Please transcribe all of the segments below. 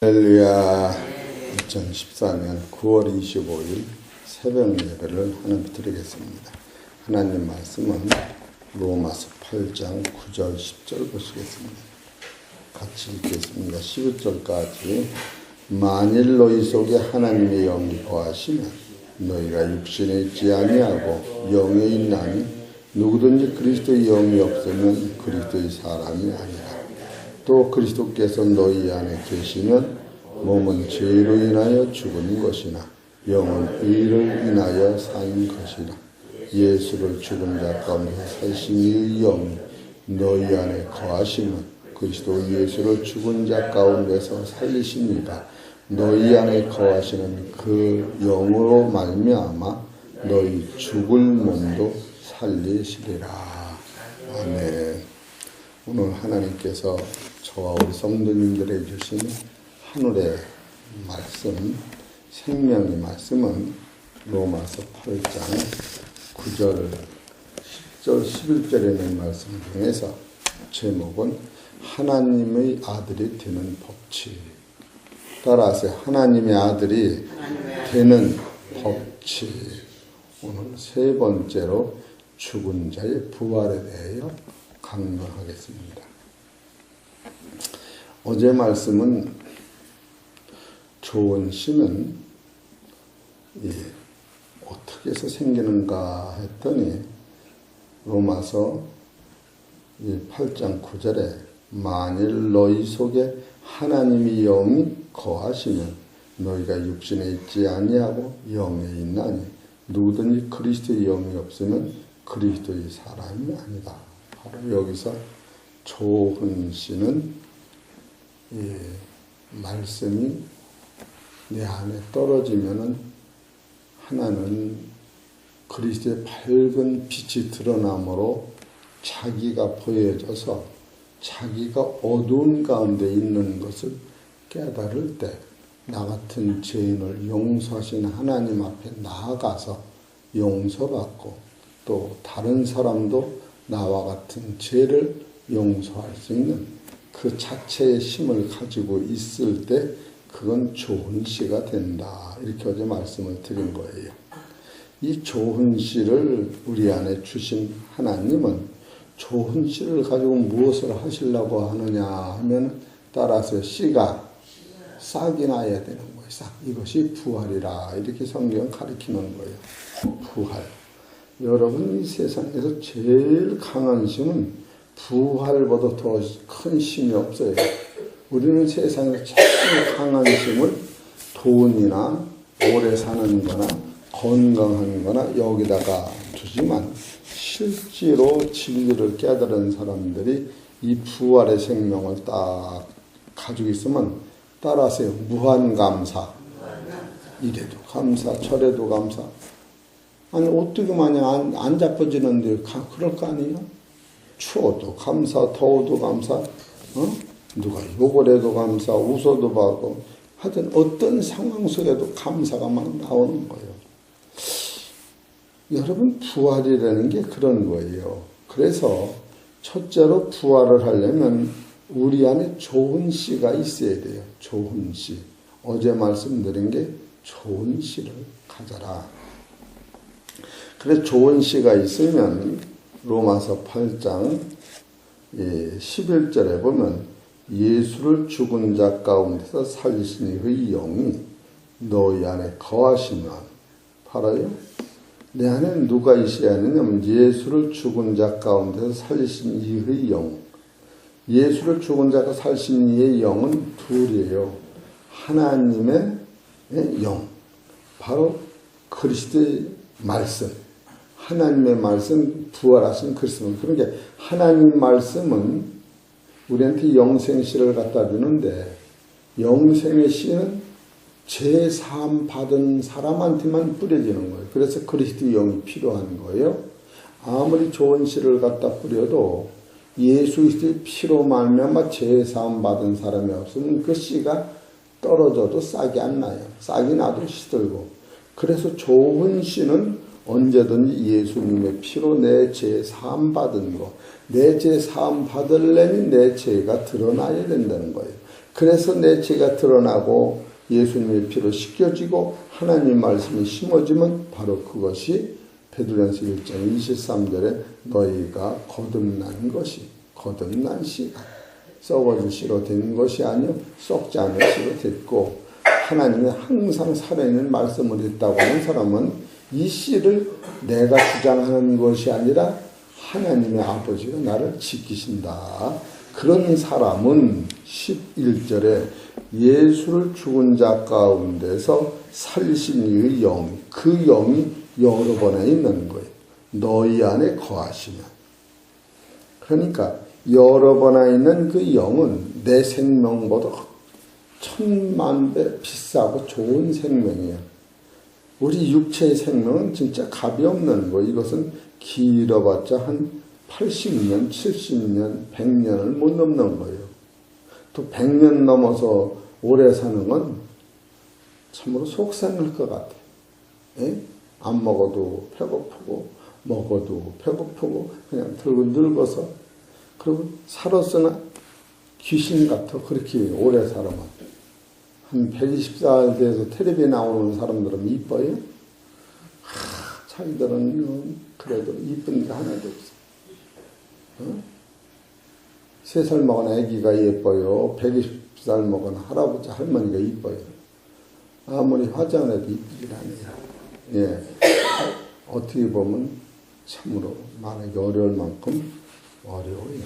할렐루야. 2014년 9월 25일 새벽 예배를 하나님 드리겠습니다. 하나님 말씀은 로마서 8장 9절 10절 보시겠습니다. 같이 읽겠습니다. 11절까지. 만일 너희 속에 하나님의 영이 거하시면 너희가 육신에 있지 아니하고 영에 있나니 누구든지 그리스도의 영이 없으면 그리스도의 사람이 아니라. 또 그리스도께서 너희 안에 계시면 몸은 죄로 인하여 죽은 것이나 영은 의를 인하여 산 것이라. 예수를 죽은 자 가운데서 살신 이의 영이 너희 안에 거하시면 그리스도 예수를 죽은 자 가운데서 살리시니가 너희 안에 거하시는 그 영으로 말미암아 너희 죽을 몸도 살리시리라. 아멘. 오늘 하나님께서 저와 우리 성도님들에게 주신 하늘의 말씀, 생명의 말씀은 로마서 8장 9절, 10절, 11절에 있는 말씀 중에서 제목은 하나님의 아들이 되는 법칙. 따라서 하나님의 아들이 되는 법칙. 오늘 세 번째로 죽은 자의 부활에 대하여 강론하겠습니다. 어제 말씀은 좋은 씨는 어떻게 해서 생기는가 했더니 로마서 8장 9절에 만일 너희 속에 하나님의 영이 거하시면 너희가 육신에 있지 아니하고 영에 있나니 누구든지 그리스도의 영이 없으면 그리스도의 사람이 아니다. 바로 여기서 조은 씨는 말씀이 내 안에 떨어지면은 하나는 그리스도의 밝은 빛이 드러남으로 자기가 보여져서 자기가 어두운 가운데 있는 것을 깨달을 때 나 같은 죄인을 용서하신 하나님 앞에 나아가서 용서받고 또 다른 사람도 나와 같은 죄를 용서할 수 있는 그 자체의 힘을 가지고 있을 때 그건 좋은 씨가 된다. 이렇게 어제 말씀을 드린 거예요. 이 좋은 씨를 우리 안에 주신 하나님은 좋은 씨를 가지고 무엇을 하시려고 하느냐 하면 따라서 씨가 싹이 나야 되는 거예요. 싹. 이것이 부활이라. 이렇게 성경은 가르치는 거예요. 부활. 여러분 이 세상에서 제일 강한 힘은 부활보다 더 큰 힘이 없어요. 우리는 세상에서 제일 강한 힘을 돈이나 오래 사는 거나 건강한 거나 여기다가 두지만 실제로 진리를 깨달은 사람들이 이 부활의 생명을 딱 가지고 있으면 따라서 무한감사. 이래도 감사, 저래도 감사. 아니 어떻게 마냥 안 잡아지는데 그럴 거 아니에요? 추워도 감사, 더워도 감사, 누가 욕을 해도 감사, 웃어도 봐도 하여튼 어떤 상황 속에도 감사가 막 나오는 거예요. 여러분 부활이라는 게 그런 거예요. 그래서 첫째로 부활을 하려면 우리 안에 좋은 씨가 있어야 돼요. 좋은 씨. 어제 말씀드린 게 좋은 씨를 가져라. 그래서 좋은 씨가 있으면 로마서 8장 11절에 보면 예수를 죽은 자 가운데서 살리신 그 영이 너희 안에 거하시면 팔아요. 내 안에 누가 있어야 하느냐면 예수를 죽은 자 가운데서 살리신 이의 영. 예수를 죽은 자가 살신 이의 영은 둘이에요. 하나님의 영. 바로 그리스도의 말씀. 하나님의 말씀, 부활하신 그리스도. 그러니까 하나님 말씀은 우리한테 영생 씨를 갖다 주는데 영생의 씨는 죄 사함 받은 사람한테만 뿌려지는 거예요. 그래서 그리스도 영이 필요한 거예요. 아무리 좋은 씨를 갖다 뿌려도 예수 그리스도의 피로 말미암아 죄 사함 받은 사람이 없으면 그 씨가 떨어져도 싹이 안 나요. 싹이 나도 시들고. 그래서 좋은 씨는 언제든지 예수님의 피로 내 죄 사함 받은 거, 내 죄 사함 받으려면 내 죄가 드러나야 된다는 거예요. 그래서 내 죄가 드러나고 예수님의 피로 씻겨지고 하나님 말씀이 심어지면 바로 그것이 베드로전서 1장 23절에 너희가 거듭난 것이 거듭난 씨가 썩어질 씨로 된 것이 아니요 썩지 않을 씨로 됐고 하나님이 항상 살아있는 말씀을 했다고 하는 사람은 이 씨를 내가 주장하는 것이 아니라 하나님의 아버지가 나를 지키신다. 그런 사람은 11절에 예수를 죽은 자 가운데서 살리신 이의 영, 그 영이 여러 번에 있는 거예요. 너희 안에 거하시면. 그러니까 여러 번에 있는 그 영은 내 생명보다 천만 배 비싸고 좋은 생명이에요. 우리 육체의 생명은 진짜 값이 없는 거예요. 이것은 길어봤자 한 80년, 70년, 100년을 못 넘는 거예요. 또 100년 넘어서 오래 사는 건 참으로 속상할 것 같아요. 예? 안 먹어도 배고프고 먹어도 배고프고 그냥 들고 늙어서 그리고 살았으나 귀신 같아. 그렇게 오래 살아만. 한 120살 돼서 텔레비에 나오는 사람들은 이뻐요? 자기들은 그래도 이쁜 게 하나도 없어. 3살 먹은 아기가 예뻐요. 120살 먹은 할아버지 할머니가 이뻐요. 아무리 화장을 해도 이쁘질 않아요. 예. 어떻게 보면 참으로 말하기 어려울 만큼 어려워요.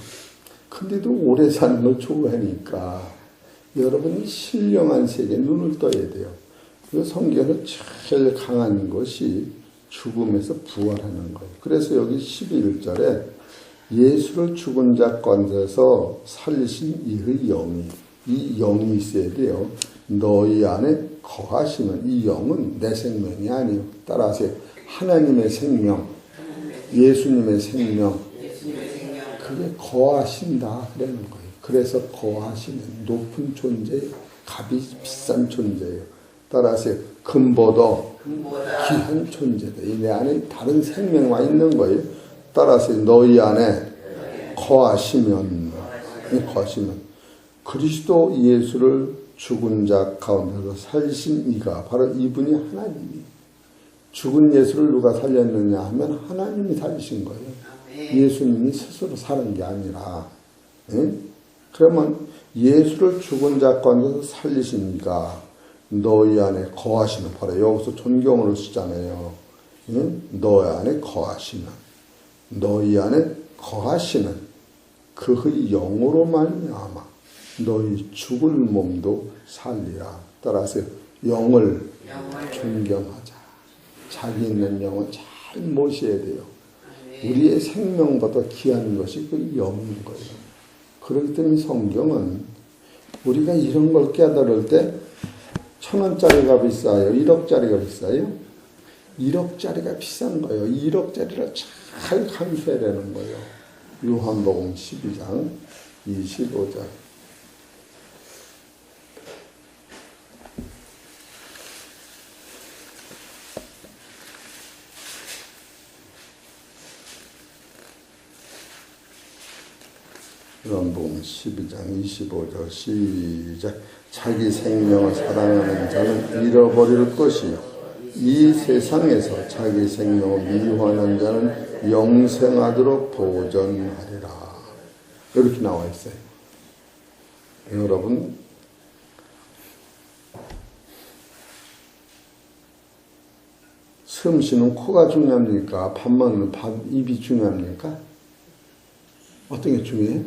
근데도 오래 사는 걸 좋아하니까 여러분이 신령한 세계에 눈을 떠야 돼요. 그 성경은 제일 강한 것이 죽음에서 부활하는 거예요. 그래서 여기 11절에 예수를 죽은 자 가운데서 살리신 이의 영이, 이 영이 있어야 돼요. 너희 안에 거하시면 이 영은 내 생명이 아니에요. 따라서 하나님의 생명, 예수님의 생명, 그게 거하신다 그러는 거예요. 그래서 거하시는 높은 존재예요. 값이 비싼 존재예요. 따라서 금보다 귀한 존재다. 이 내 안에 다른 생명과 있는 거예요. 따라서 너희 안에 거하시면 그리스도 예수를 죽은 자 가운데서 살리신 이가 바로 이분이 하나님이에요. 죽은 예수를 누가 살렸느냐 하면 하나님이 살리신 거예요. 예수님이 스스로 사는 게 아니라. 그러면 예수를 죽은 자 가운데서 살리신 이가 너희 안에 거하시면, 바로 여기서 존경으로 쓰잖아요. 너희 안에 거하시면, 너희 안에 거하시는 그의 영으로 말미암아 너희 죽을 몸도 살리라. 따라서 영을 존경하자. 자기 있는 영은 잘 모셔야 돼요. 우리의 생명보다 귀한 것이 그 영인 거예요. 그렇기 때문에 성경은 우리가 이런 걸 깨달을 때 1,000원짜리가 비싸요? 1억짜리가 비싸요? 1억짜리가 비싼 거예요. 1억짜리를 잘 감수해야 되는 거예요. 요한복음 12장 25절. 요한복음 12장 25절 시작. 자기 생명을 사랑하는 자는 잃어버릴 것이요 이 세상에서 자기 생명을 미워하는 자는 영생하도록 보전하리라. 이렇게 나와 있어요. 여러분, 숨 쉬는 코가 중요합니까? 밥 먹는 입이 중요합니까? 어떤 게 중요해?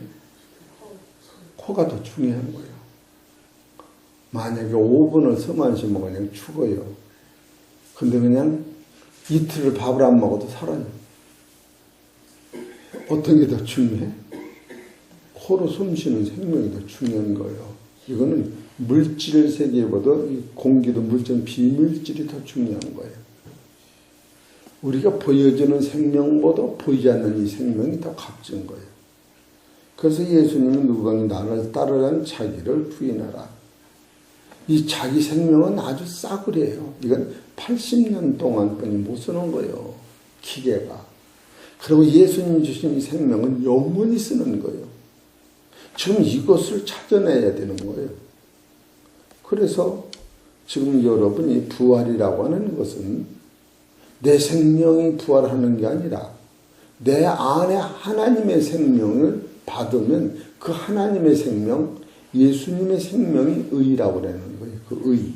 코가 더 중요한 거예요. 만약에 5분을 숨 안 쉬면 그냥 죽어요. 근데 그냥 이틀을 밥을 안 먹어도 살아요. 어떤 게 더 중요해? 코로 숨 쉬는 생명이 더 중요한 거예요. 이거는 물질 세계보다 공기도 물질, 비물질이 더 중요한 거예요. 우리가 보여지는 생명보다 보이지 않는 이 생명이 더 값진 거예요. 그래서 예수님은 누구가 나를 따르라는 자기를 부인하라. 이 자기 생명은 아주 싸구려예요. 이건 80년 동안뿐이 못 쓰는 거예요. 기계가. 그리고 예수님 주신 이 생명은 영원히 쓰는 거예요. 지금 이것을 찾아내야 되는 거예요. 그래서 지금 여러분이 부활이라고 하는 것은 내 생명이 부활하는 게 아니라 내 안에 하나님의 생명을 받으면 그 하나님의 생명, 예수님의 생명이 의라고 그러는 거예요. 그 의.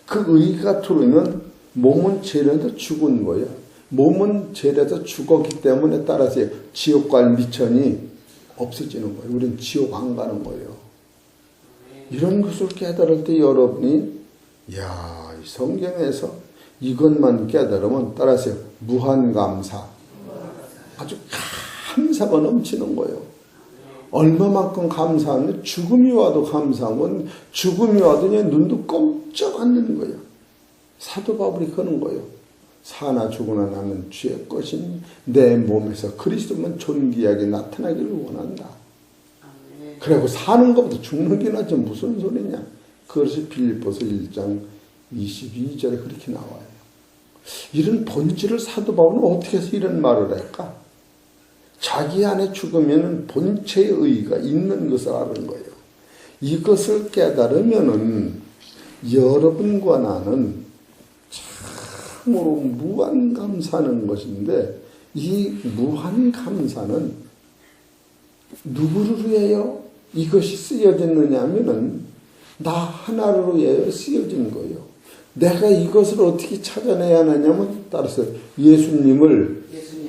그 의가 들어오면 몸은 죄라도 죽은 거예요. 몸은 죄라도 죽었기 때문에 따라서 지옥 갈 미천이 없어지는 거예요. 우리는 지옥 안 가는 거예요. 이런 것을 깨달을 때 여러분이 이 성경에서 이것만 깨달으면 따라서 무한감사, 아주 감사가 넘치는 거예요. 얼마만큼 감사하면 죽음이 와도 감사한 건 죽음이 와도 그냥 눈도 꼼짝 않는 거예요. 사도 바울이 그러는 거예요. 사나 죽으나 나는 주의 것이니 내 몸에서 그리스도만 존귀하게 나타나기를 원한다. 그리고 사는 것보다 죽는 게 낫지 무슨 소리냐. 그것이 빌립보서 1장 22절에 그렇게 나와요. 이런 본질을 사도 바울은 어떻게 해서 이런 말을 할까? 자기 안에 죽으면 본체의 의가 있는 것을 아는 거예요. 이것을 깨달으면은 여러분과 나는 참으로 무한 감사하는 것인데, 이 무한 감사는 누구를 위하여 이것이 쓰여졌느냐 하면은 나 하나를 위하여 쓰여진 거예요. 내가 이것을 어떻게 찾아내야 하느냐면 따라서 예수님을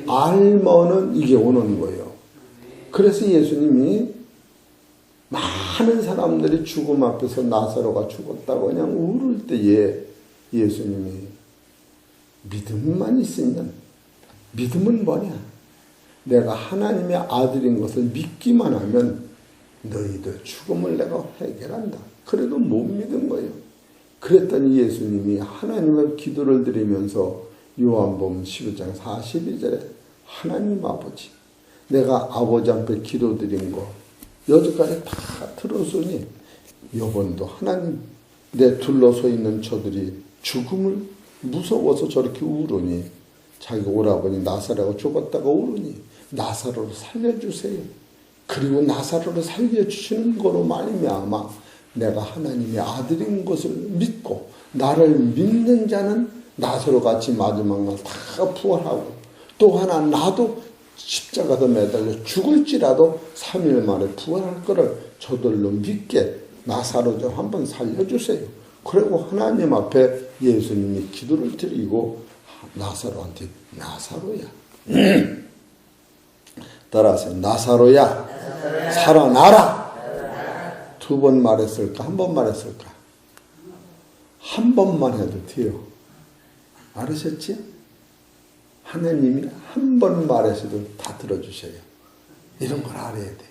알면은 이게 오는 거예요. 그래서 예수님이 많은 사람들이 죽음 앞에서 나사로가 죽었다고 그냥 울을 때에 예수님이 믿음만 있으면, 믿음은 뭐냐? 내가 하나님의 아들인 것을 믿기만 하면 너희들 죽음을 내가 해결한다. 그래도 못 믿은 거예요. 그랬더니 예수님이 하나님의 기도를 드리면서 요한복음 11장 42절에 하나님 아버지, 내가 아버지 앞에 기도드린 거 여기까지 다 들었으니 이번도 하나님, 내 둘러서 있는 저들이 죽음을 무서워서 저렇게 울으니, 자기 오라버니 나사로가 죽었다고 울으니 나사로를 살려주세요. 그리고 나사로를 살려주시는 거로 말미암아 내가 하나님의 아들인 것을 믿고 나를 믿는 자는 나사로같이 마지막 날 다 부활하고, 또 하나 나도 십자가도 매달려 죽을지라도 3일 만에 부활할 거를 저들로 믿게 나사로 좀 한번 살려주세요. 그리고 하나님 앞에 예수님이 기도를 드리고 나사로한테 나사로야 따라서 나사로야 살아나라. 2번 말했을까? 1번 말했을까? 한 번만 해도 돼요. 알으셨지? 하나님이 한 번 말해서도 다 들어주셔요. 이런 걸 알아야 돼.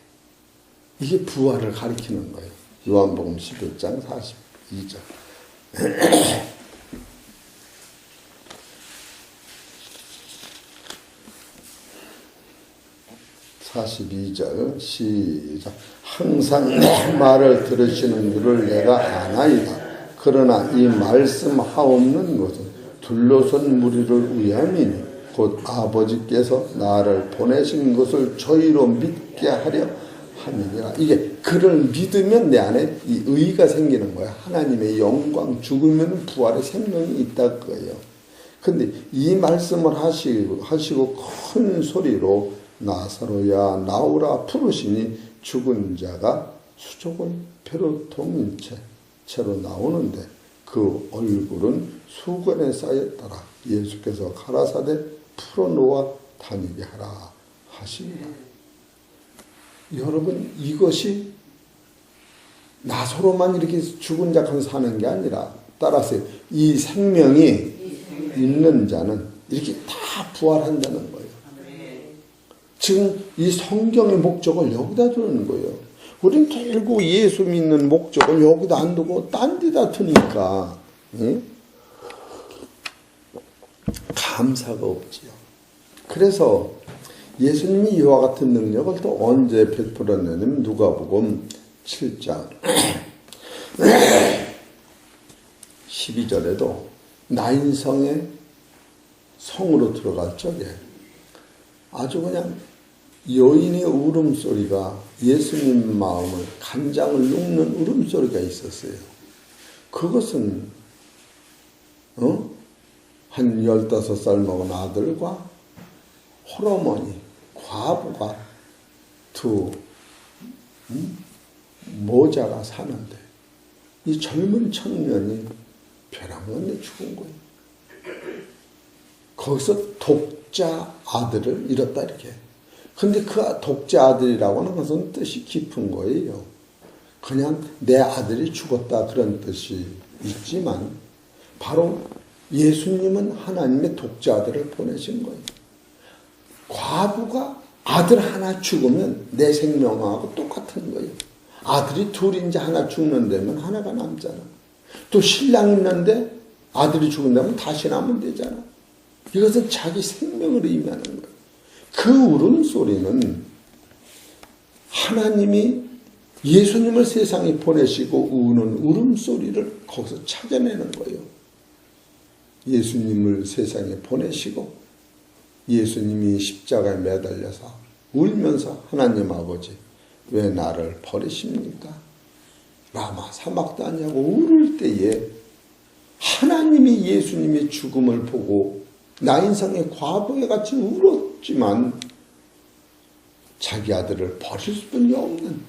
이게 부활을 가리키는 거예요. 요한복음 11장 42절. 42절 시작. 항상 내 말을 들으시는 줄을 내가 아나이다. 그러나 이 말씀하옵는 것은 둘러선 무리를 위함이니 곧 아버지께서 나를 보내신 것을 저희로 믿게 하려 함이니라. 이게 그를 믿으면 내 안에 이 의가 생기는 거야. 하나님의 영광, 죽으면 부활의 생명이 있다 거예요. 근데 이 말씀을 하시고 큰 소리로 나사로야 나오라 부르시니 죽은 자가 수족을 배로 동인 채로 나오는데 그 얼굴은 수건에 쌓였더라. 예수께서 가라사대 풀어놓아 다니게 하라 하십니다. 여러분, 이것이 나사로만 이렇게 죽은 자가 사는 게 아니라 따라서 이 생명이 있는 자는 이렇게 다 부활한다는 거예요. 지금 이 성경의 목적을 여기다 두는 거예요. 우린 결국 예수 믿는 목적을 여기다 안 두고 딴 데다 두니까 감사가 없지요. 그래서 예수님이 이와 같은 능력을 또 언제 베풀었냐면 누가복음 7장 12절에도 나인성의 성으로 들어갈 적에 아주 그냥 여인의 울음소리가 예수님 마음을 간장을 눕는 울음소리가 있었어요. 그것은 한 15살 먹은 아들과 홀어머니, 과부가 두 모자가 사는데 이 젊은 청년이 벼랑간에 죽은 거예요. 거기서 독자 아들을 잃었다 이렇게. 근데 그 독자 아들이라고 하는 것은 뜻이 깊은 거예요. 그냥 내 아들이 죽었다 그런 뜻이 있지만 바로 예수님은 하나님의 독자 아들을 보내신 거예요. 과부가 아들 하나 죽으면 내 생명하고 똑같은 거예요. 아들이 둘인지 하나 죽는다면 하나가 남잖아. 또 신랑 있는데 아들이 죽는다면 다시 나면 되잖아. 이것은 자기 생명을 의미하는 거예요. 그 울음소리는 하나님이 예수님을 세상에 보내시고 우는 울음소리를 거기서 찾아내는 거예요. 예수님을 세상에 보내시고 예수님이 십자가에 매달려서 울면서 하나님 아버지 왜 나를 버리십니까? 라마 사막다냐고 울을 때에 하나님이 예수님의 죽음을 보고 나 인생의 과거에 같이 울었지만 자기 아들을 버릴 수밖에 없는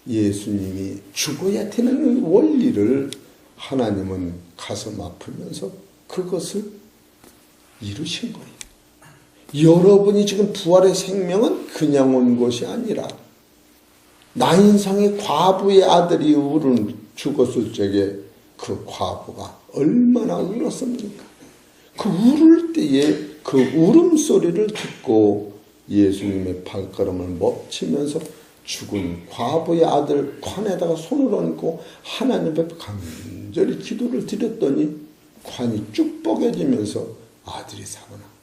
예수님이 죽어야 되는 원리를 하나님은 가슴 아프면서 그것을 이루신 거예요. 여러분이 지금 부활의 생명은 그냥 온 것이 아니라 나인상의 과부의 아들이 죽었을 적에 그 과부가 얼마나 울었습니까? 그 울을 때에 그 울음소리를 듣고 예수님의 발걸음을 멈추면서 죽은 과부의 아들 관에다가 손을 얹고 하나님 앞에 간절히 기도를 드렸더니 관이 쭉 뻐개지면서 아들이 살아난 거예요.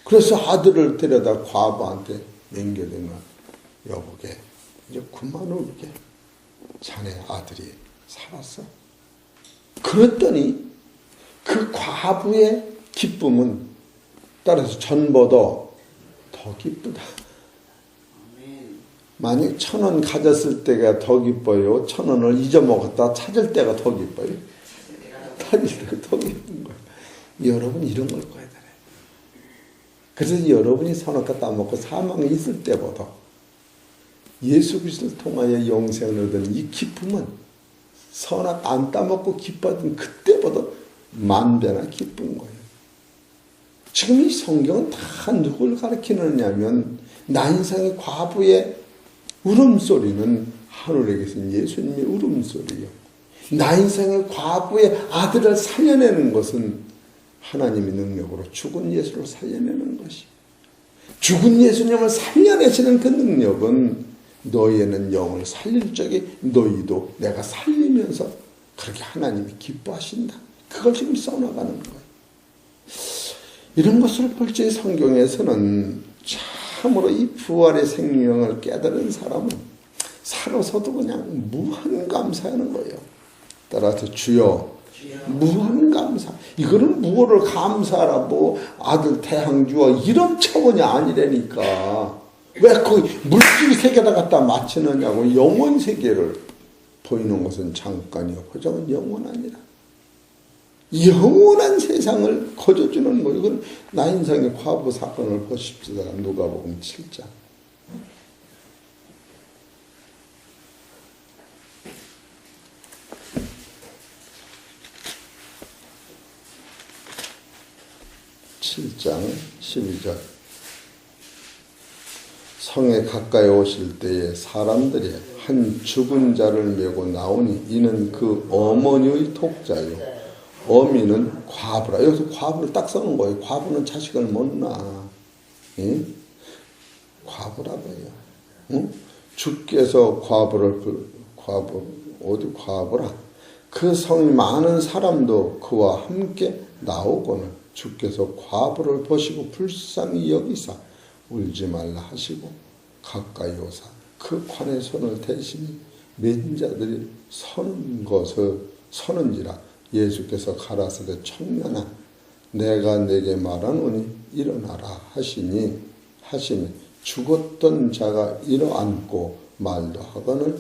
그래서 아들을 데려다 과부한테 남겨두면 여보게 이제 그만 울게 자네 아들이 살았어. 그랬더니 그 과부의 기쁨은 따라서 전보다 더 기쁘다. 만약 1,000원 가졌을 때가 더 기뻐요? 1,000원을 잊어먹었다 찾을 때가 더 기뻐요? 찾을 때가 더 기쁜 거예요. 여러분 이런 걸 봐야 되네. 그래서 여러분이 선악과 따먹고 사망에 있을 때보다 예수 그리스도를 통하여 영생을 얻은 이 기쁨은 선악 안 따먹고 기뻤던 그때보다 만배나 기쁜 거예요. 지금 이 성경은 다 누굴 가르치느냐면 나 인생의 과부의 울음소리는 하늘에 계신 예수님의 울음소리요. 나 인생의 과부의 아들을 살려내는 것은 하나님의 능력으로 죽은 예수를 살려내는 것이. 죽은 예수님을 살려내시는 그 능력은 너희는 영을 살릴 적에 너희도 내가 살리면서 그렇게 하나님이 기뻐하신다. 그걸 지금 써나가는 거예요. 이런 것을 볼 때 성경에서는 참으로 이 부활의 생명을 깨달은 사람은 살아서도 그냥 무한 감사하는 거예요. 따라서 주여 무한 감사. 이거는 무엇을 감사하라 뭐 아들 태양 주어 이런 차원이 아니라니까. 왜 거기 물질 세계에다 갖다 맞추느냐고. 영원 세계를 보이는 것은 잠깐이요 보장은 영원 아니라 영원한 세상을 거저주는 거예요. 이건 나 인생의 과부 사건을 보십시다. 누가복음 7장. (7장 12절) 성에 가까이 오실 때에 사람들이 한 죽은 자를 메고 나오니 이는 그 어머니의 독자요. 어미는 과부라. 여기서 과부를 딱 써놓은 거예요. 과부는 자식을 못 낳아. 예? 과부라고요. 응? 주께서 어디 과부라. 그 성이 많은 사람도 그와 함께 나오고는 주께서 과부를 보시고 불쌍히 여기사 울지 말라 하시고 가까이 오사 그 관에 손을 대시니 맨 자들이 서는지라. 예수께서 가라사대 청년아 내가 내게 말하노니 일어나라 하시니 죽었던 자가 일어앉고 말도 하거늘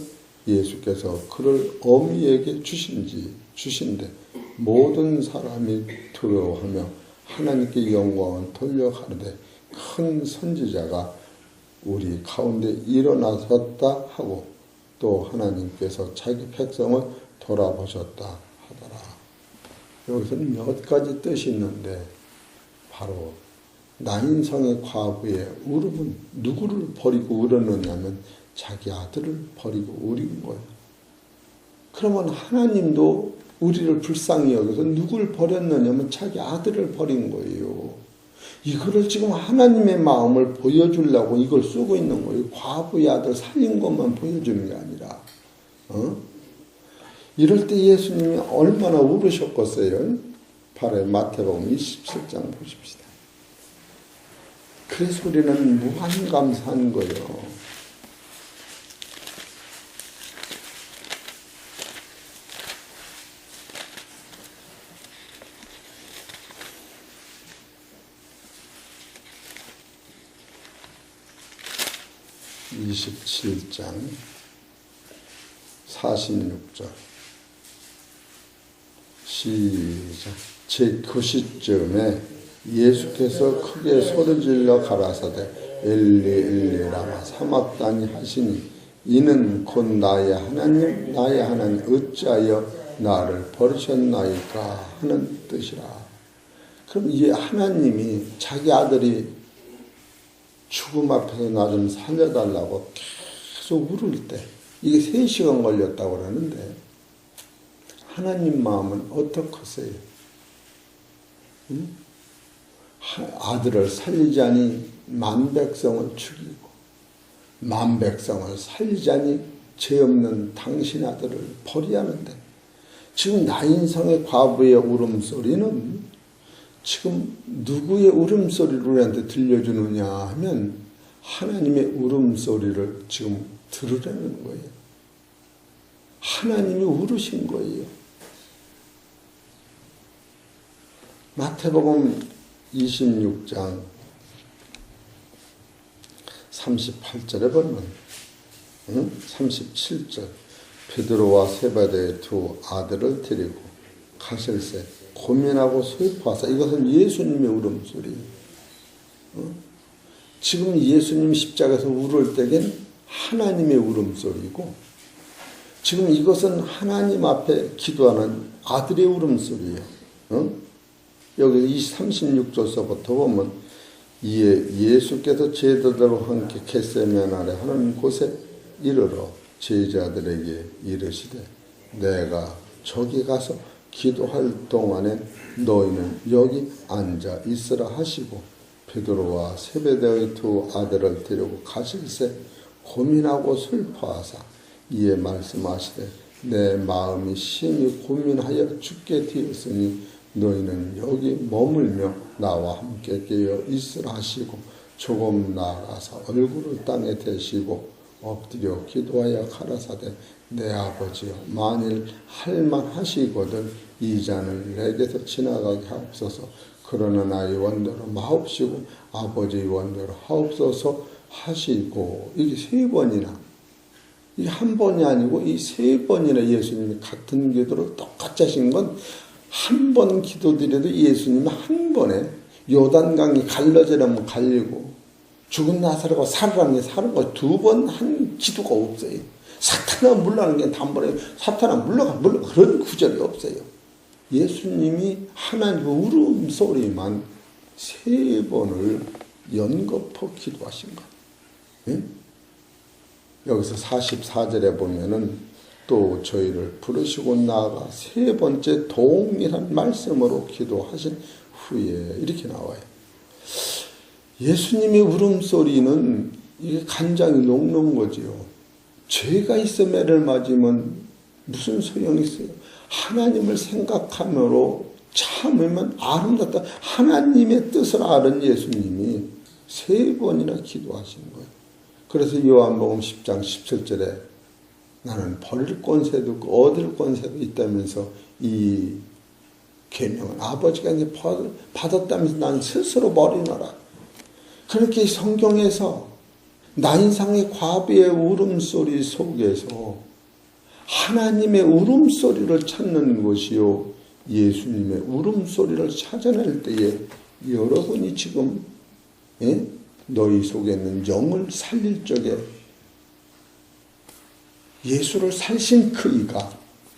예수께서 그를 어미에게 주신데 모든 사람이 두려워하며 하나님께 영광을 돌려가르되 큰 선지자가 우리 가운데 일어나셨다 하고 또 하나님께서 자기 백성을 돌아보셨다 하더라. 여기서는 몇 가지 뜻이 있는데 바로 나인성의 과부의 울음은 누구를 버리고 울었느냐면 자기 아들을 버리고 울은 거예요. 그러면 하나님도 우리를 불쌍히 여겨서 누굴 버렸느냐면 자기 아들을 버린 거예요. 이거를 지금 하나님의 마음을 보여주려고 이걸 쓰고 있는 거예요. 과부의 아들 살린 것만 보여주는 게 아니라. 이럴 때 예수님이 얼마나 울으셨겠어요? 바로 마태복음 27장 보십시다. 그래서 우리는 무한 감사한 거예요. (27장) 46절 시작. 그 시점에 예수께서 크게 소리질러 가라사대 엘리 엘리 라마 사막다니 하시니 이는 곧 나의 하나님 어찌하여 나를 버리셨나이까 하는 뜻이라. 그럼 이 하나님이 자기 아들이 죽음 앞에서 나 좀 살려달라고 계속 울을 때 이게 3시간 걸렸다고 그러는데 하나님 마음은 어떻겠어요? 아들을 살리자니 만백성을 죽이고 만백성을 살리자니 죄 없는 당신 아들을 버리하는데 지금 나인성의 과부의 울음소리는 지금 누구의 울음소리를 우리한테 들려주느냐 하면 하나님의 울음소리를 지금 들으라는 거예요. 하나님이 울으신 거예요. 마태복음 26장 38절에 보면 37절 베드로와 세바대의 두 아들을 데리고 가실새 고민하고 슬퍼하사. 이것은 예수님의 울음소리예요. 지금 예수님이 십자가에서 울을 때겐 하나님의 울음소리고 지금 이것은 하나님 앞에 기도하는 아들의 울음소리예요. 여기 36절서부터 보면 이에 예수께서 제자들과 함께 겟세마네 아래 하는 곳에 이르러 제자들에게 이르시되 내가 저기 가서 기도할 동안에 너희는 여기 앉아 있으라 하시고 베드로와 세베대의 두 아들을 데리고 가실새 고민하고 슬퍼하사 이에 말씀하시되 내 마음이 심히 고민하여 죽게 되었으니 너희는 여기 머물며 나와 함께 깨어 있으라 하시고 조금 나아가서 얼굴을 땅에 대시고 엎드려 기도하여 가라사대 내 아버지여 만일 할만하시거든 이 잔을 내게서 지나가게 하옵소서. 그러나 나의 원대로 마옵시고 아버지의 원대로 하옵소서 하시고. 이게 3번이나 이게 한 번이 아니고 이 3번이나 예수님이 같은 기도를 똑같이 하신 건 한 번 기도드려도 예수님은 한 번에 요단강이 갈라지라면 갈리고 죽은 나사로가 살으라는 게 사는 거 2번 한 기도가 없어요. 사탄아 물러가는 게 단번에 사탄아 물러가 그런 구절이 없어요. 예수님이 하나님의 울음소리만 3번을 연거푸 기도하신 거예요. 여기서 44절에 보면은 또 저희를 부르시고 나아가 3번째 동일한 말씀으로 기도하신 후에 이렇게 나와요. 예수님의 울음소리는 이게 간장이 녹는 거지요. 죄가 있어 매를 맞으면 무슨 소용이 있어요. 하나님을 생각함으로 참으면 아름답다. 하나님의 뜻을 아는 예수님이 3번이나 기도하신 거예요. 그래서 요한복음 10장 17절에 나는 버릴 권세도 없고 얻을 권세도 있다면서 이 계명은 아버지가 이제 받았다면서 난 스스로 버리노라. 그렇게 성경에서 나인상의 과부의 울음소리 속에서 하나님의 울음소리를 찾는 것이요, 예수님의 울음소리를 찾아낼 때에 여러분이 지금 너희 속에 있는 영을 살릴 적에 예수를 살신 그이가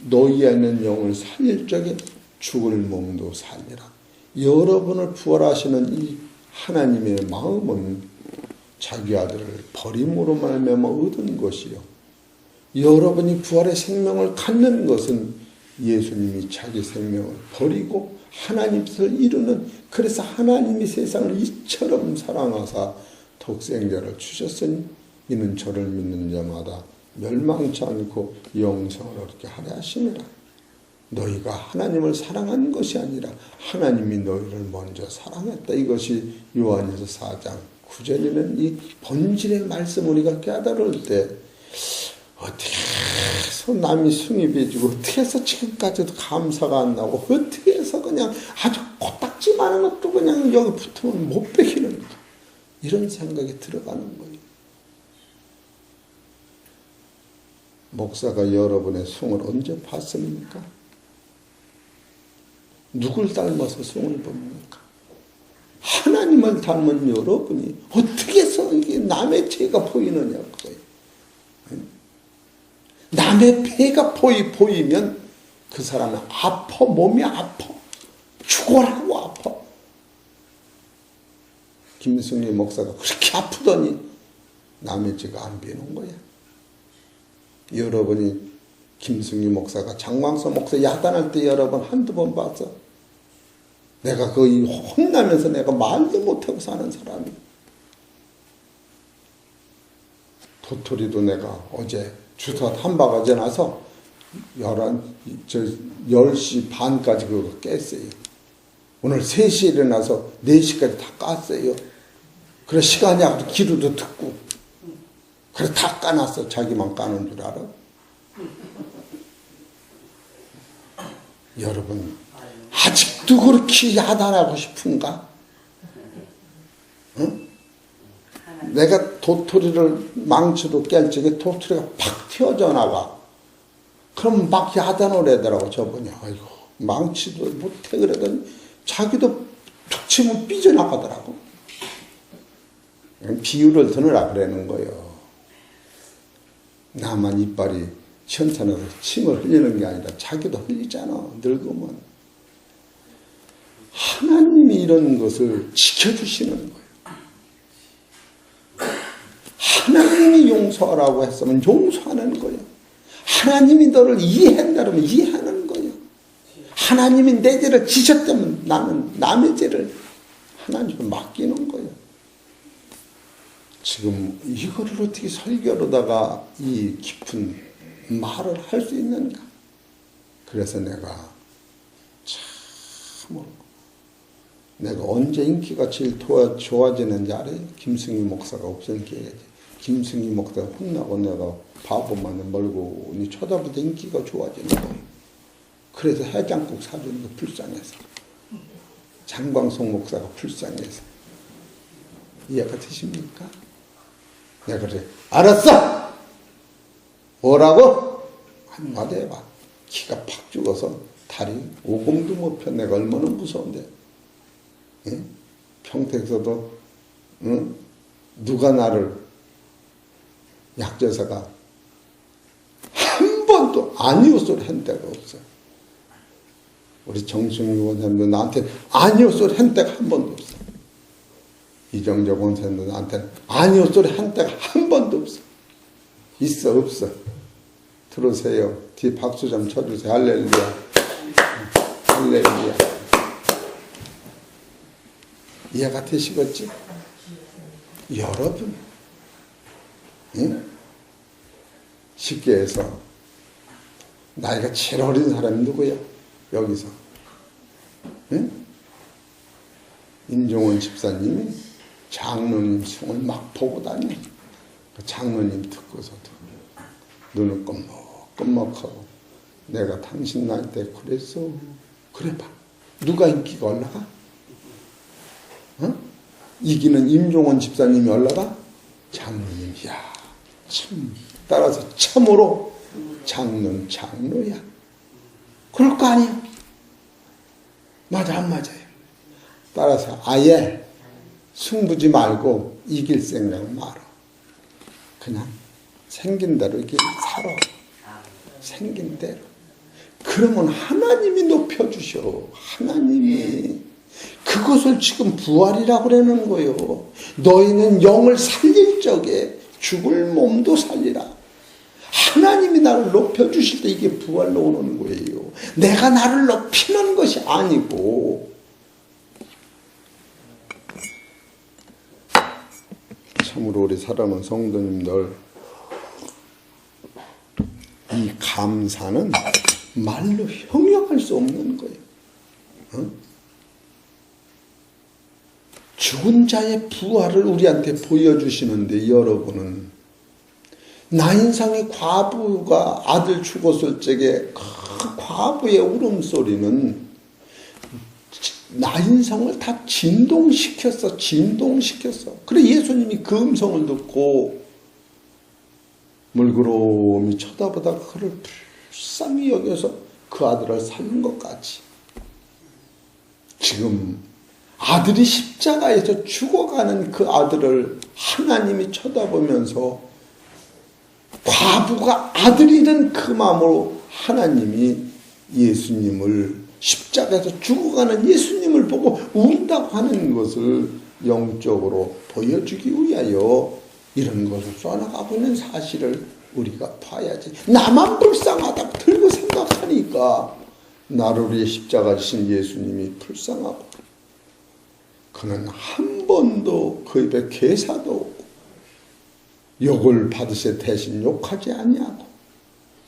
너희 안에 있는 영을 살릴 적에 죽을 몸도 살리라. 여러분을 부활하시는 이 하나님의 마음은 자기 아들을 버림으로 말미암아 얻은 것이요, 여러분이 부활의 생명을 갖는 것은 예수님이 자기 생명을 버리고 하나님 뜻을 이루는, 그래서 하나님이 세상을 이처럼 사랑하사 독생자를 주셨으니 이는 저를 믿는 자마다 멸망치 않고 영생을 얻게 하려 하심이라. 너희가 하나님을 사랑한 것이 아니라 하나님이 너희를 먼저 사랑했다. 이것이 요한에서 4장 9절에 있는 이 본질의 말씀 우리가 깨달을 때 어떻게 해서 남이 숭입해지고 어떻게 해서 지금까지도 감사가 안 나고 어떻게 해서 그냥 아주 코딱지만한 것도 그냥 여기 붙으면 못 베기는 거, 이런 생각이 들어가는 거예요. 목사가 여러분의 숭을 언제 봤습니까? 누굴 닮아서 숭을 봅니까? 하나님을 닮은 여러분이 어떻게 해서 이게 남의 죄가 보이느냐고요. 남의 배가 보이면 그 사람은 아파, 몸이 아파, 죽어라고 아파. 김승리 목사가 그렇게 아프더니 남의 죄가 안 비는 거야. 여러분이 김승리 목사가 장광서 목사 야단할 때 여러분 한두 번 봤어? 내가 거의 혼나면서 내가 말도 못하고 사는 사람이. 도토리도 내가 어제 주사 한 바가지 나서 10시 반까지 그거 깼어요. 오늘 3시에 일어나서 4시까지 다 깠어요. 그래 시간이 아주 기도도 듣고 그래 다 까놨어. 자기만 까는 줄 알아? 여러분 아직도 그렇게 야단하고 싶은가? 응? 내가 도토리를 망치로 깰 적에 도토리가 팍 튀어져 나가. 그럼 막 야단을 하더라고 저분이. 아이고 망치도 못해 그러더니 자기도 툭 치면 삐져나가더라고. 비유를 드느라 그러는 거예요. 나만 이빨이 시원찮아서 침을 흘리는 게 아니라 자기도 흘리잖아. 늙으면. 하나님이 이런 것을 지켜주시는 거예요. 하나님이 용서하라고 했으면 용서하는 거예요. 하나님이 너를 이해한다면 이해하는 거예요. 하나님이 내 죄를 지셨다면 나는 남의 죄를 하나님께 맡기는 거예요. 지금 이거를 어떻게 설교로다가 이 깊은 말을 할 수 있는가? 그래서 내가 참으로 내가 언제 인기가 제일 좋아지는지 알아요? 김승희 목사가 없으니까. 김승희 목사가 혼나고 내가 바보만 멀고니 쳐다보다 인기가 좋아지는 거예요. 그래서 해장국 사주는 거 불쌍해서. 장광석 목사가 불쌍해서. 이해가 되십니까? 내가 그래 알았어! 뭐라고? 한마디 해봐. 기가 팍 죽어서 다리 오금도 못 펴. 내가 얼마나 무서운데. 예? 평택에서도 누가 나를 약제사가 한 번도 아니오 소리 한 데가 없어. 우리 정승희 원사님도 나한테 아니오 소리 한 데가 한 번도 없어. 이정적 원사님도 나한테 아니오 소리 한 데가 한 번도 없어. 있어 없어? 들으세요. 뒤 박수 좀 쳐주세요. 할렐루야. 할렐루야. 이해가 되시겠지? 여러분, 응? 쉽게 해서 나이가 제일 어린 사람이 누구야? 여기서 응? 임종원 집사님이 장로님 숭을 막 보고 다녀. 그 장로님 듣고서도 눈을 껌먹하고 내가 당신 나이 때 그랬어. 그래 봐. 누가 인기가 올라가? 어? 이기는 임종원 집사님이 올라가? 장로님, 야, 참, 따라서 참으로 장로는 장로야. 그럴 거 아니야. 맞아, 안 맞아요? 따라서 아예 승부지 말고 이길 생각 말아. 그냥 생긴 대로 이렇게 살아. 생긴 대로. 그러면 하나님이 높여주셔. 하나님이. 그것을 지금 부활이라고 그러는 거예요. 너희는 영을 살릴 적에 죽을 몸도 살리라. 하나님이 나를 높여주실 때 이게 부활로 오는 거예요. 내가 나를 높이는 것이 아니고. 참으로 우리 사랑하는 성도님들, 이 감사는 말로 형용할 수 없는 거예요. 어? 죽은 자의 부활을 우리한테 보여주시는데, 여러분은 나인상의 과부가 아들 죽었을 적에 그 과부의 울음소리는 나인상을 다 진동시켰어. 그래 예수님이 그 음성을 듣고 물끄러미 쳐다보다가 그를 불쌍히 여겨서 그 아들을 살린 것 같이, 지금 아들이 십자가에서 죽어가는 그 아들을 하나님이 쳐다보면서 과부가 아들 잃은 그 마음으로 하나님이 예수님을, 십자가에서 죽어가는 예수님을 보고 운다고 하는 것을 영적으로 보여주기 위하여 이런 것을 써나가고 있는 사실을 우리가 봐야지. 나만 불쌍하다고 들고 생각하니까 나를 위해 십자가 지신 예수님이 불쌍하고, 그는 한 번도 그 입에 괴사도 없고 욕을 받으시되 대신 욕하지 아니하고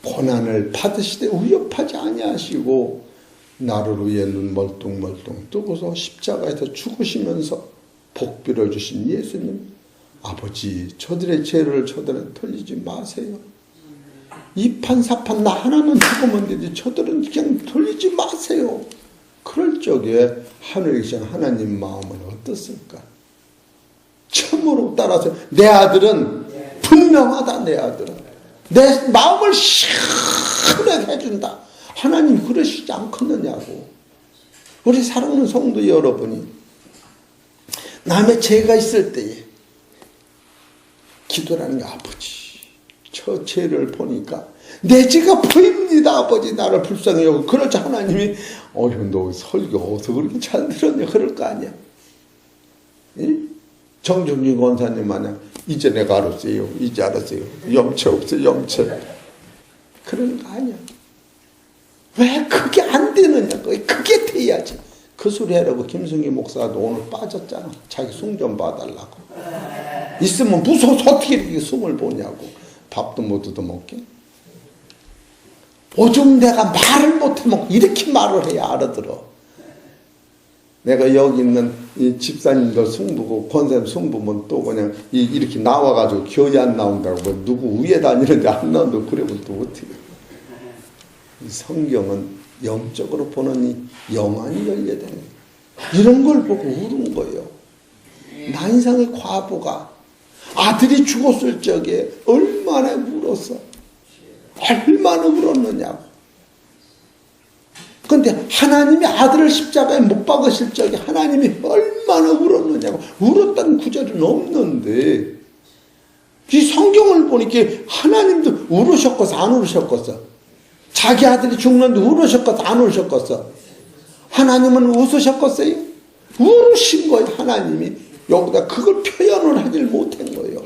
고난을 받으시되 위협하지 아니하시고 나를 위해 눈 멀뚱멀뚱 뜨고서 십자가에서 죽으시면서 복 빌어주신 예수님, 아버지 저들의 죄를 저들은 돌리지 마세요. 이판사판 나 하나만 죽으면 되지 저들은 그냥 돌리지 마세요. 그럴 적에 하늘에 계신 하나님 마음은 어떻습니까? 참으로 따라서 내 아들은 분명하다. 내 아들은 내 마음을 시원하게 해준다. 하나님 그러시지 않겠느냐고. 우리 사랑하는 성도 여러분이 남의 죄가 있을 때에 기도라는 게, 아버지 저 죄를 보니까 내 죄가 보입니다. 아버지 나를 불쌍히 여기고. 그럴 때 하나님이 너 설교 어디서 그렇게 잘 들었냐 그럴 거 아니야. 정종진 권사님 마냥 이제 내가 알았어요. 이제 알았어요. 영체 없어요. 영체. 그런 거 아니야. 왜 그게 안 되느냐. 그게 돼야지. 그 소리 하라고 김승기 목사도 오늘 빠졌잖아. 자기 숨 좀 봐달라고. 있으면 무서워서 어떻게 이렇게 숨을 보냐고. 밥도 못 얻어먹게. 오줌 내가 말을 못해 먹고 이렇게 말을 해야 알아들어. 내가 여기 있는 이 집사님들 승부고 권사님 승부면 또 그냥 이렇게 나와가지고 교회 안 나온다고 뭐 누구 위에 다니는데 안 나온다고 그러면 또 어떻게. 이 성경은 영적으로 보는 이 영안이 열려야 되는 거예요. 이런 걸 보고 울은 거예요. 난상의 과부가 아들이 죽었을 적에 얼마나 울었어. 얼마나 울었느냐고. 그런데 하나님이 아들을 십자가에 못 박으실 적에 하나님이 얼마나 울었느냐고. 울었다는 구절은 없는데 이 성경을 보니까 하나님도 울으셨겠어 안 울으셨겠어? 자기 아들이 죽는데 울으셨겠어 안 울으셨겠어? 하나님은 웃으셨겠어요? 울으신 거예요. 하나님이 여기다 그걸 표현을 하질 못한 거예요.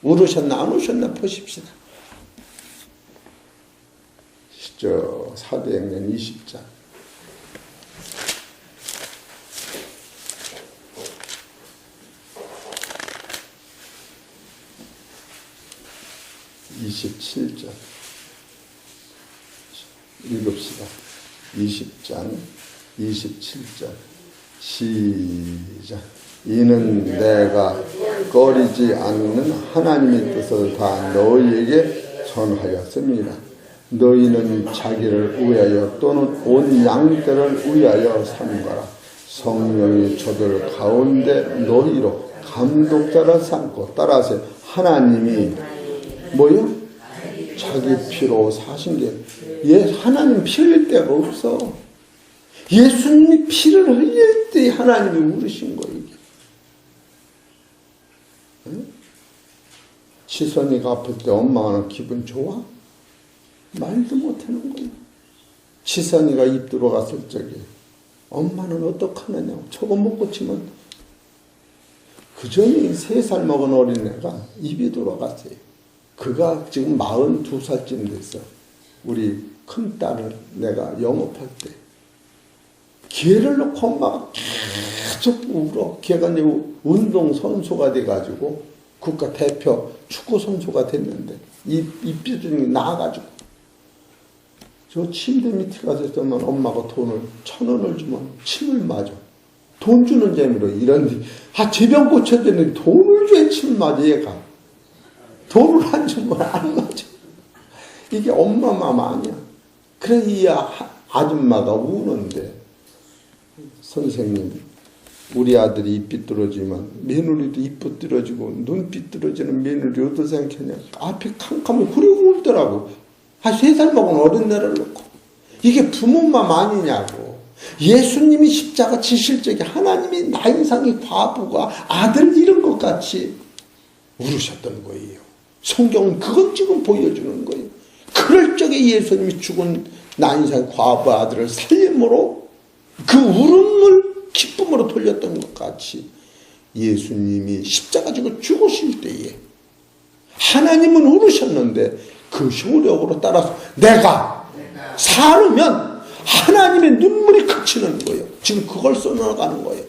울으셨나 안 울으셨나 보십시다. 사도행전 20장 27절 읽읍시다. 20장 27절 시작. 이는 내가 꺼리지 않는 하나님의 뜻을 다 너희에게 전하였습니다. 너희는 자기를 위하여 또는 온 양떼를 위하여 삼가라. 성령이 저들 가운데 너희로 감독자를 삼고. 따라서 하나님이 뭐요? 자기 피로 사신 게 하나님 피 흘릴 데가 없어. 예수님이 피를 흘릴 때 하나님이 울으신 거예요. 치선이가 아플 때 엄마는 기분 좋아? 말도 못하는 거예요. 치선이가 입 들어갔을 적에 엄마는 어떡하느냐고. 저거 못 고치면 그 전에 3살 먹은 어린애가 입이 돌아갔어요. 그가 지금 42살쯤 됐어. 우리 큰딸을 내가 영업할 때 걔를 놓고 엄마가 계속 울어. 걔가 이제 운동선수가 돼가지고 국가대표 축구선수가 됐는데 입비중이 나아가지고 저 침대 밑에 가서 있으면 엄마가 돈을 1,000원을 주면 침을 맞아. 돈 주는 재미로 이런데 제병 고쳐주는 돈을 줘야 침 맞아. 얘가 돈을 안 주면 안 맞아. 이게 엄마 마음 아니야. 그래 이 아줌마가 우는데 선생님 우리 아들이 입 삐뚤어지면 며느리도 입 삐뚤어지고 눈 삐뚤어지는 며느리 어떻게 생각하냐. 앞이 캄캄해. 그러고 울더라고. 3살 먹은 어린애를 놓고. 이게 부모 마음 아니냐고. 예수님이 십자가 지실 적에 하나님이 나인상의 과부가 아들 잃은 것 같이 울으셨던 거예요. 성경은 그것 지금 보여주는 거예요. 그럴 적에 예수님이 죽은 나인상의 과부 아들을 살림으로 그 울음을 기쁨으로 돌렸던 것 같이 예수님이 십자가 지고 죽으실 때에 하나님은 울으셨는데 그 효력으로 따라서 내가 살으면 하나님의 눈물이 그치는 거예요. 지금 그걸 써나가는 거예요.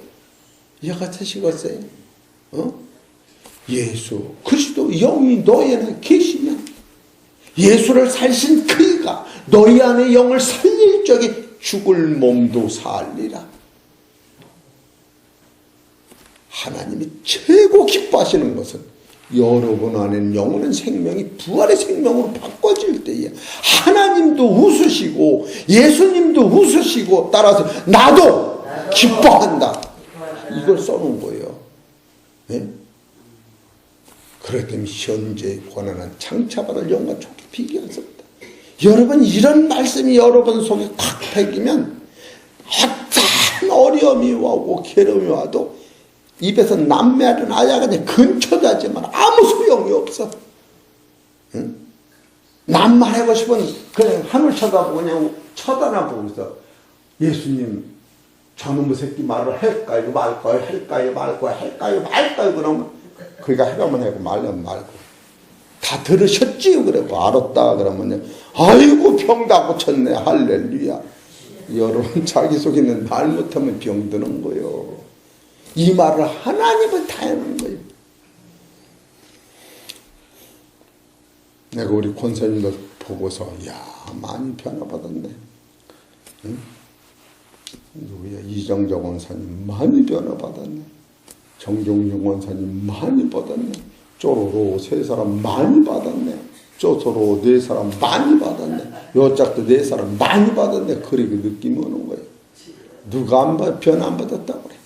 이해가 되시겠어요? 예수 그리스도 영이 너희 안에 계시면 예수를 살신 그이가 너희 안에 영을 살릴 적에 죽을 몸도 살리라. 하나님이 최고 기뻐하시는 것은 여러분 안에 영원한 생명이 부활의 생명으로 바꿔질 때에 하나님도 웃으시고 예수님도 웃으시고 따라서 나도 기뻐한다. 이걸 써놓은 거예요. 네? 그렇기 때문에 현재의 고난은 장차받을 영과 좋게 비교할 수 없다. 여러분 이런 말씀이 여러분 속에 콱 배기면 어떤 어려움이 오고 괴로움이 와도 입에서 남매하는 아야가 그냥 근처도 하지만 아무 소용이 없어. 응? 남말하고 싶으면 그냥 하늘 쳐다보고 그냥 쳐다보고 있어. 예수님 저놈의 새끼 말을 할까요 말까요 할까요 말까요 할까요 말까요 그러면 그러니까 하라면 하고 말면 말고 다 들으셨지요. 그러고 알았다 그러면 아이고 병 다 고쳤네 할렐루야. 여러분 자기 속에 있는 말 못하면 병 드는 거요. 이 말을 하나님은 다 하는 거예요. 내가 우리 권사님들 보고서 야 많이 변화받았네. 응? 누구야 이정정 원사님 많이 변화받았네. 정종영 원사님 많이 받았네. 쪼로로 3사람 많이 받았네. 쪼소로 4사람 많이 받았네. 요짝도 4사람 많이 받았네. 그렇게 느낌이 오는 거예요. 누가 변화 안 받았다고 그래.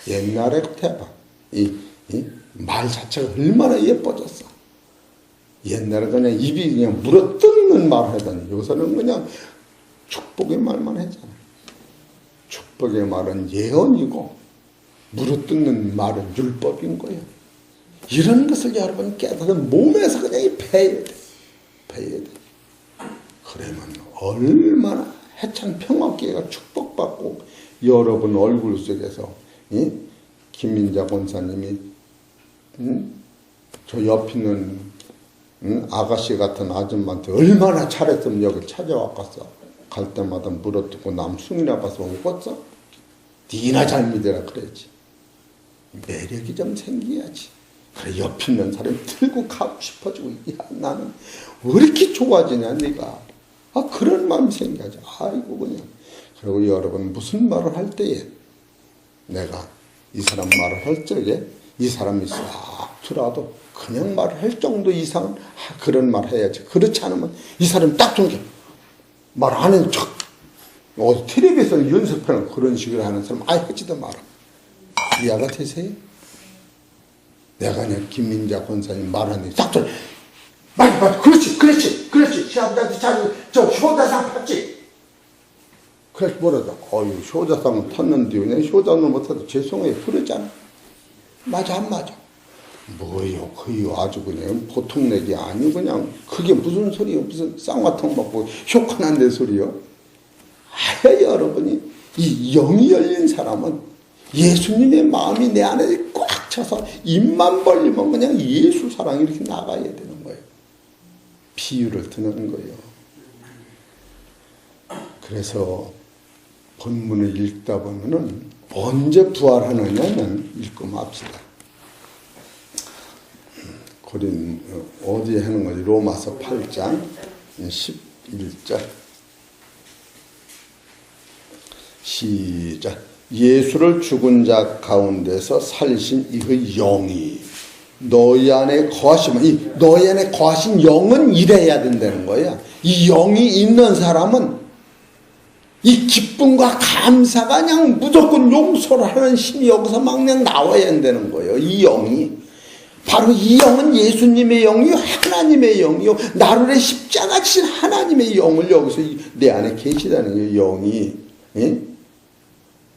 옛날에 대박 이 말 자체가 얼마나 예뻐졌어. 옛날에 그냥 입이 그냥 물어뜯는 말을 하더니 요새는 그냥 축복의 말만 했잖아. 축복의 말은 예언이고 물어뜯는 말은 율법인 거예요. 이런 것을 여러분 깨달아 몸에서 그냥 배워야 돼. 배워야 돼. 그러면 얼마나 해찬 평화기회가 축복받고 여러분 얼굴 속에서 김민자 권사님이 저 옆에 있는 아가씨 같은 아줌마한테 얼마나 잘했으면 여기 찾아왔겠어. 갈 때마다 물어뜯고 남 숭이나 봐서 웃었어. 니나 잘 믿어라 그랬지. 매력이 좀 생겨야지. 그래 옆에 있는 사람이 들고 가고 싶어지고 야 나는 왜 이렇게 좋아지냐 네가. 그런 마음이 생겨야지. 아이고 그냥. 그리고 여러분 무슨 말을 할 때에 내가 이 사람 말을 할 적에 이 사람이 싹 들어와도 그냥 말을 할 정도 이상은 그런 말 해야지. 그렇지 않으면 이 사람이 딱 정겨 말 안 해도 척 텔레비에서 연습하는 그런 식으로 하는 사람 아예 하지도 마라. 이해가 되세요? 내가 그냥 김민자 권사님 말하는 딱 맞아. 그렇지. 시아버지한테 저 효자상 탔지. 그래서 뭐라도, 효자상은 탔는데, 그냥 효자는 못해도 죄송해요. 그러잖아. 맞아, 안 맞아? 뭐요, 그요, 아주 그냥 보통 내기 아니고 그냥, 그게 무슨 소리요? 무슨 쌍화탕 먹고 효과난 내 소리요? 여러분이, 이 영이 열린 사람은 예수님의 마음이 내 안에 꽉 차서 입만 벌리면 그냥 예수 사랑이 이렇게 나가야 되는 거예요. 비유를 드는 거예요. 그래서 본문을 읽다 보면은 언제 부활하느냐는 읽고 맙시다. 어디에 하는 거지? 로마서 8장 11절. 시작. 예수를 죽은 자 가운데서 살리신 이의 영이 너희 안에 거하시면, 이 너희 안에 거하신 영은 이래야 된다는 거예요. 이 영이 있는 사람은 이 기쁨과 감사가 그냥 무조건 용서를 하는 힘이 여기서 막 그냥 나와야 된다는 거예요. 이 영이. 바로 이 영은 예수님의 영이요, 하나님의 영이요, 나를 십자가 진 하나님의 영을 여기서 내 안에 계시다는 거예요. 영이. 예?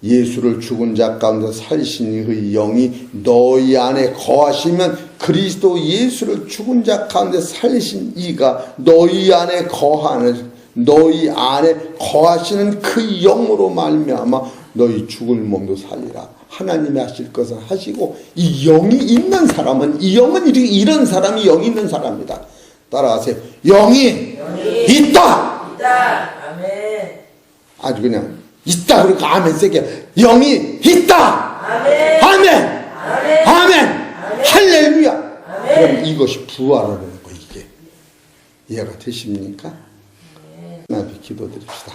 예수를 죽은 자 가운데 살리신 이의 영이 너희 안에 거하시면 그리스도 예수를 죽은 자 가운데 살리신 이가 너희 안에 거하시는 그 영으로 말미암아 너희 죽을 몸도 살리라. 하나님이 하실 것을 하시고, 이 영이 있는 사람은, 이 영은 이런 사람이 영이 있는 사람이다. 따라하세요. 영이 있다. 아멘. 아주 그냥 있다 그러니까 아멘 세게. 영이 있다. 아멘. 아멘. 할렐루야. 그럼 이것이 부활하는 거, 이게 이해가 되십니까? 하나님 기도드립시다.